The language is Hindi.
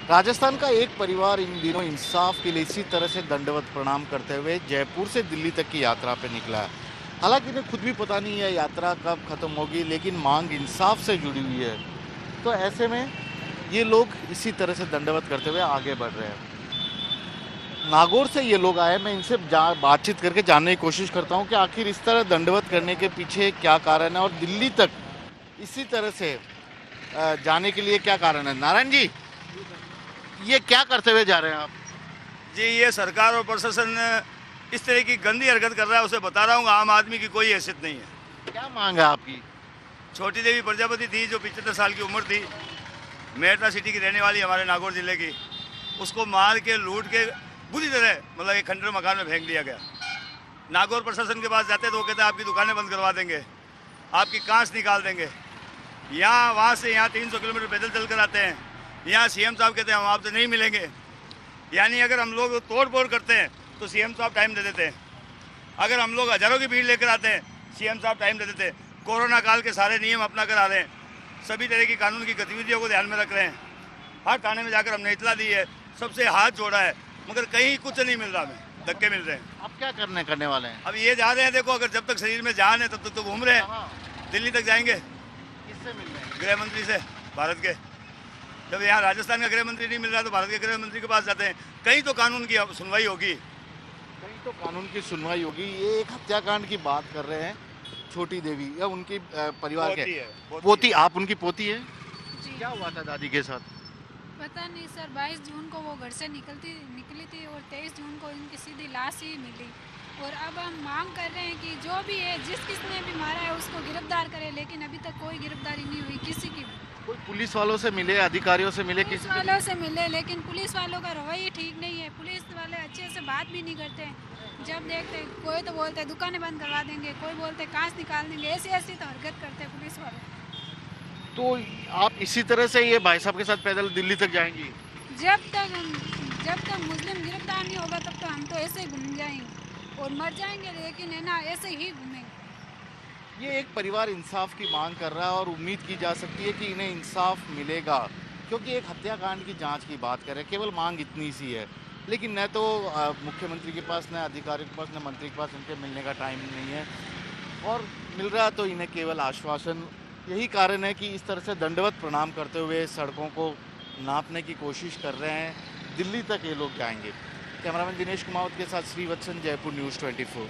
राजस्थान का एक परिवार इन दिनों इंसाफ के लिए इसी तरह से दंडवत प्रणाम करते हुए जयपुर से दिल्ली तक की यात्रा पे निकला है। हालांकि इन्हें खुद भी पता नहीं है यात्रा कब खत्म होगी, लेकिन मांग इंसाफ से जुड़ी हुई है। तो ऐसे में ये लोग इसी तरह से दंडवत करते हुए आगे बढ़ रहे हैं। नागौर से ये लोग आए, मैं इनसे बातचीत करके जानने की कोशिश करता हूँ कि आखिर इस तरह दंडवत करने के पीछे क्या कारण है और दिल्ली तक इसी तरह से जाने के लिए क्या कारण है। नारायण जी, ये क्या करते हुए जा रहे हैं आप? जी, ये सरकार और प्रशासन इस तरह की गंदी हरकत कर रहा है, उसे बता रहा हूँ आम आदमी की कोई हैसियत नहीं है। क्या मांग है आपकी? छोटी देवी प्रजापति थी जो 75 साल की उम्र थी, मेरठा सिटी की रहने वाली, हमारे नागौर जिले की, उसको मार के लूट के बुरी तरह मतलब एक खंडर मकान में फेंक दिया गया। नागौर प्रशासन के पास जाते तो वो कहते हैं आपकी दुकानें बंद करवा देंगे, आपकी कांच निकाल देंगे। यहाँ वहाँ से यहाँ 300 किलोमीटर पैदल चल कर आते हैं। यहाँ सीएम साहब कहते हैं हम आपसे नहीं मिलेंगे। यानी अगर हम लोग तोड़ फोड़ करते हैं तो सीएम साहब टाइम दे देते हैं। अगर हम लोग हजारों की भीड़ लेकर आते हैं, सीएम साहब टाइम दे देते हैं। कोरोना काल के सारे नियम अपना कर आ रहे हैं, सभी तरह की कानून की गतिविधियों को ध्यान में रख रहे हैं। हर थाने में जाकर हमने इतला दी है, सबसे हाथ जोड़ा है, मगर कहीं कुछ नहीं मिल रहा, हमें धक्के मिल रहे हैं। आप क्या करने वाले हैं? अब ये जा रहे हैं, देखो अगर जब तक शरीर में जान है तब तक तो घूम रहे हैं। दिल्ली तक जाएंगे। किससे मिल रहे हैं? गृह मंत्री से, भारत के। जब यहाँ राजस्थान का गृह मंत्री नहीं मिल रहा तो भारत के गृह मंत्री के पास जाते हैं। कहीं तो कानून की सुनवाई होगी, कहीं तो कानून की सुनवाई होगी। ये एक हत्याकांड की बात कर रहे हैं, छोटी देवी या उनकी परिवार के पोती। आप उनकी पोती है जी। क्या हुआ था दादी के साथ? पता नहीं सर, 22 जून को वो घर से निकली थी और 23 जून को इनकी सीधी लाश ही मिली। और अब हम मांग कर रहे हैं कि जो भी है, किसने भी मारा है उसको गिरफ्तार करे, लेकिन अभी तक कोई गिरफ्तारी नहीं हुई किसी की भी। कोई पुलिस वालों से मिले, अधिकारियों से मिले? पुलिस वालों से मिले, लेकिन पुलिस वालों का रवैया ठीक नहीं है। पुलिस वाले अच्छे से बात भी नहीं करते हैं। जब देखते कोई तो बोलते हैं दुकानें बंद करवा देंगे, कोई बोलते हैं कांच निकाल देंगे, ऐसी ऐसी तो हरकत करते हैं पुलिस वाले। तो आप इसी तरह से ये भाई साहब के साथ पैदल दिल्ली तक जाएंगी? जब तक मुस्लिम गिरफ्तार नहीं होगा तब तो हम तो ऐसे ही घूम जाएंगे और मर जाएंगे, लेकिन है ना ऐसे ही घूमेंगे। ये एक परिवार इंसाफ की मांग कर रहा है और उम्मीद की जा सकती है कि इन्हें इंसाफ मिलेगा, क्योंकि एक हत्याकांड की जांच की बात कर रहे हैं। केवल मांग इतनी सी है, लेकिन न तो मुख्यमंत्री के पास, न अधिकारियों के पास, न मंत्री के पास इनके मिलने का टाइम नहीं है, और मिल रहा तो इन्हें केवल आश्वासन। यही कारण है कि इस तरह से दंडवत प्रणाम करते हुए सड़कों को नापने की कोशिश कर रहे हैं। दिल्ली तक ये लोग जाएंगे। कैमरामैन दिनेश कुमावत के साथ श्रीवत्सन, जयपुर न्यूज़ 24।